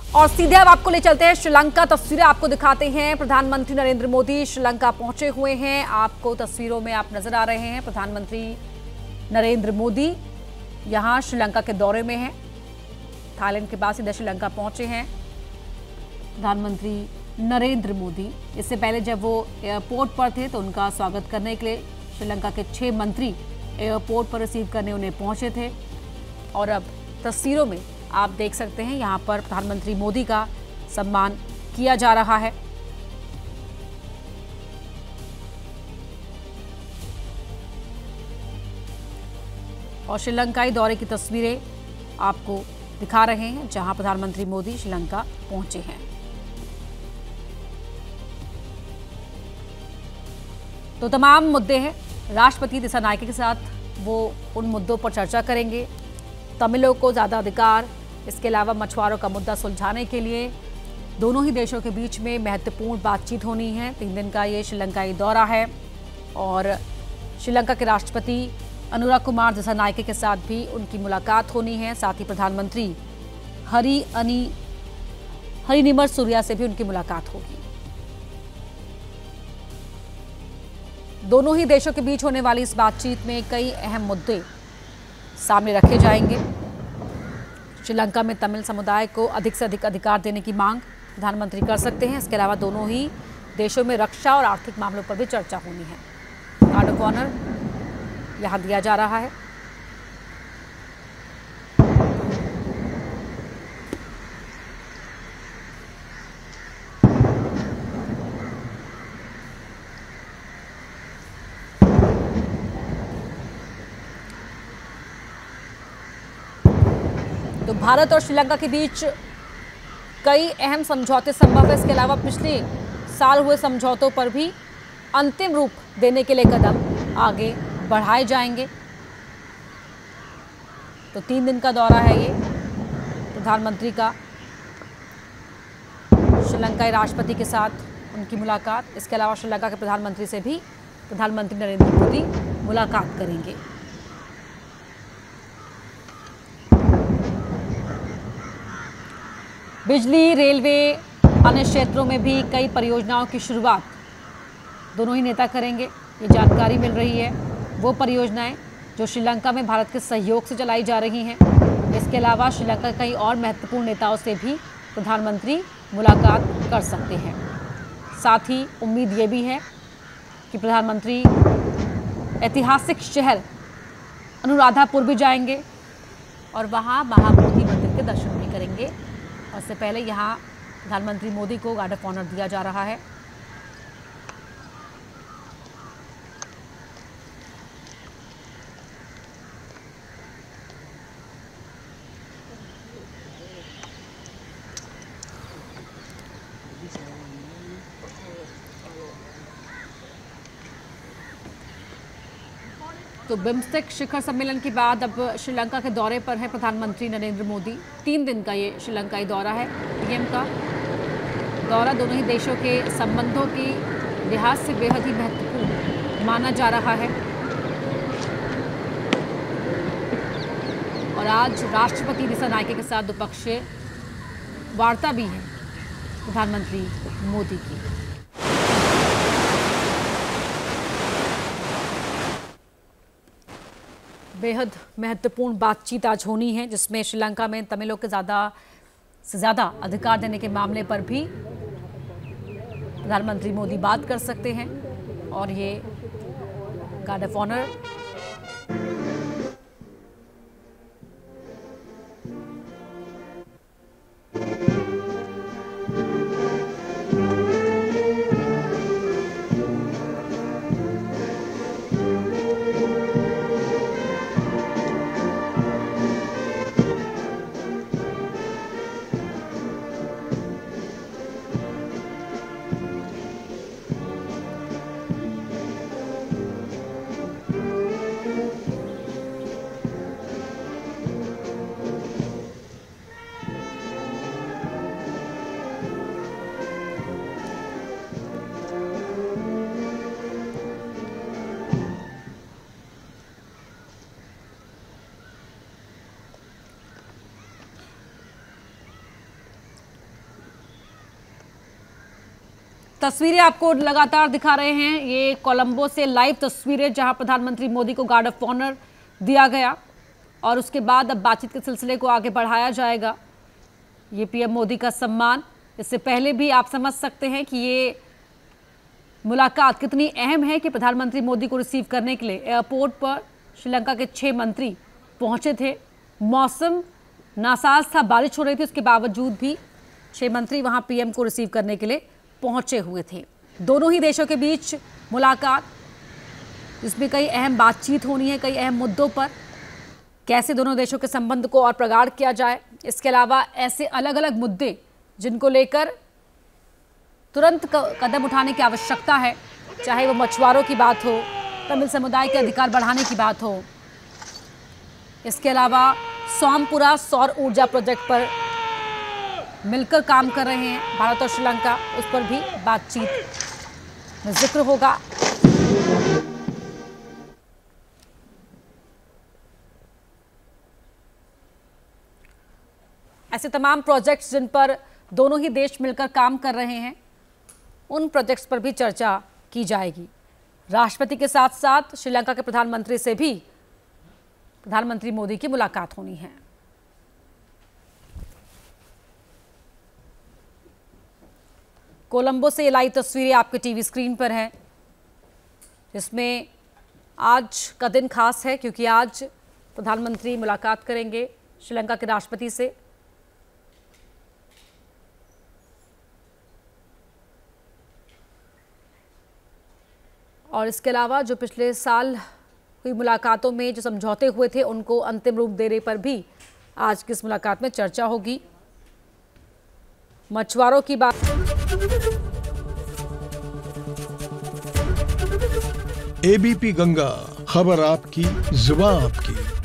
और सीधे अब आपको ले चलते हैं श्रीलंका। तस्वीरें आपको दिखाते हैं। प्रधानमंत्री नरेंद्र मोदी श्रीलंका पहुंचे हुए हैं। आपको तस्वीरों में आप नजर आ रहे हैं प्रधानमंत्री नरेंद्र मोदी यहां श्रीलंका के दौरे में हैं। थाईलैंड के बाद सीधे श्रीलंका पहुंचे हैं प्रधानमंत्री नरेंद्र मोदी। इससे पहले जब वो एयरपोर्ट पर थे तो उनका स्वागत करने के लिए श्रीलंका के 6 मंत्री एयरपोर्ट पर रिसीव करने उन्हें पहुंचे थे। और अब तस्वीरों में आप देख सकते हैं यहां पर प्रधानमंत्री मोदी का सम्मान किया जा रहा है। और श्रीलंकाई दौरे की तस्वीरें आपको दिखा रहे हैं जहां प्रधानमंत्री मोदी श्रीलंका पहुंचे हैं। तो तमाम मुद्दे हैं। राष्ट्रपति दिसानायके के साथ वो उन मुद्दों पर चर्चा करेंगे। तमिलों को ज़्यादा अधिकार, इसके अलावा मछुआरों का मुद्दा सुलझाने के लिए दोनों ही देशों के बीच में महत्वपूर्ण बातचीत होनी है। 3 दिन का ये श्रीलंकाई दौरा है और श्रीलंका के राष्ट्रपति अनुरा कुमार दिसानायके के साथ भी उनकी मुलाकात होनी है। साथ ही प्रधानमंत्री हरिनिमर सूर्या से भी उनकी मुलाकात होगी। दोनों ही देशों के बीच होने वाली इस बातचीत में कई अहम मुद्दे सामने रखे जाएंगे। श्रीलंका में तमिल समुदाय को अधिक से अधिक अधिकार देने की मांग प्रधानमंत्री कर सकते हैं। इसके अलावा दोनों ही देशों में रक्षा और आर्थिक मामलों पर भी चर्चा होनी है। गार्ड ऑफ ऑनर यहां दिया जा रहा है। तो भारत और श्रीलंका के बीच कई अहम समझौते संभव है। इसके अलावा पिछले साल हुए समझौतों पर भी अंतिम रूप देने के लिए कदम आगे बढ़ाए जाएंगे। तो 3 दिन का दौरा है ये प्रधानमंत्री का। श्रीलंकाई राष्ट्रपति के साथ उनकी मुलाकात, इसके अलावा श्रीलंका के प्रधानमंत्री से भी प्रधानमंत्री नरेंद्र मोदी मुलाकात करेंगे। बिजली, रेलवे, अन्य क्षेत्रों में भी कई परियोजनाओं की शुरुआत दोनों ही नेता करेंगे, ये जानकारी मिल रही है। वो परियोजनाएं जो श्रीलंका में भारत के सहयोग से चलाई जा रही हैं। इसके अलावा श्रीलंका के कई और महत्वपूर्ण नेताओं से भी प्रधानमंत्री मुलाकात कर सकते हैं। साथ ही उम्मीद ये भी है कि प्रधानमंत्री ऐतिहासिक शहर अनुराधापुर भी जाएंगे और वहाँ महाबोधि मंदिर के दर्शन भी करेंगे। और इससे पहले यहाँ प्रधानमंत्री मोदी को गार्ड ऑफ ऑनर दिया जा रहा है। तो बिम्स्टेक शिखर सम्मेलन के बाद अब श्रीलंका के दौरे पर है प्रधानमंत्री नरेंद्र मोदी। 3 दिन का ये श्रीलंकाई दौरा है। पीएम का दौरा दोनों ही देशों के संबंधों के लिहाज से बेहद ही महत्वपूर्ण माना जा रहा है। और आज राष्ट्रपति दिसानायके के साथ द्विपक्षीय वार्ता भी है प्रधानमंत्री मोदी की। बेहद महत्वपूर्ण बातचीत आज होनी है जिसमें श्रीलंका में तमिलों के ज़्यादा से ज़्यादा अधिकार देने के मामले पर भी प्रधानमंत्री मोदी बात कर सकते हैं। और ये गार्ड ऑफ ऑनर तस्वीरें आपको लगातार दिखा रहे हैं, ये कोलंबो से लाइव तस्वीरें जहां प्रधानमंत्री मोदी को गार्ड ऑफ ऑनर दिया गया और उसके बाद अब बातचीत के सिलसिले को आगे बढ़ाया जाएगा। ये पीएम मोदी का सम्मान, इससे पहले भी आप समझ सकते हैं कि ये मुलाकात कितनी अहम है कि प्रधानमंत्री मोदी को रिसीव करने के लिए एयरपोर्ट पर श्रीलंका के 6 मंत्री पहुंचे थे। मौसम नासाज था, बारिश हो रही थी, उसके बावजूद भी 6 मंत्री वहां पीएम को रिसीव करने के लिए पहुंचे हुए थे। दोनों ही देशों के बीच मुलाकात, जिसमें कई अहम बातचीत होनी है, कई अहम मुद्दों पर, कैसे दोनों देशों के संबंध को और प्रगाढ़ किया जाए। इसके अलावा ऐसे अलग अलग मुद्दे जिनको लेकर तुरंत कदम उठाने की आवश्यकता है, चाहे वो मछुआरों की बात हो, तमिल समुदाय के अधिकार बढ़ाने की बात हो। इसके अलावा सोमपुरा सौर ऊर्जा प्रोजेक्ट पर मिलकर काम कर रहे हैं भारत और श्रीलंका, उस पर भी बातचीत में जिक्र होगा। ऐसे तमाम प्रोजेक्ट्स जिन पर दोनों ही देश मिलकर काम कर रहे हैं, उन प्रोजेक्ट्स पर भी चर्चा की जाएगी। राष्ट्रपति के साथ साथ श्रीलंका के प्रधानमंत्री से भी प्रधानमंत्री मोदी की मुलाकात होनी है। कोलंबो से ये लाइव तस्वीरें आपके टीवी स्क्रीन पर हैं, जिसमें आज का दिन खास है क्योंकि आज प्रधानमंत्री मुलाकात करेंगे श्रीलंका के राष्ट्रपति से। और इसके अलावा जो पिछले साल हुई मुलाकातों में जो समझौते हुए थे, उनको अंतिम रूप देने पर भी आज की इस मुलाकात में चर्चा होगी। मछुआरों की बात, एबीपी गंगा, खबर आपकी, जुबान आपकी।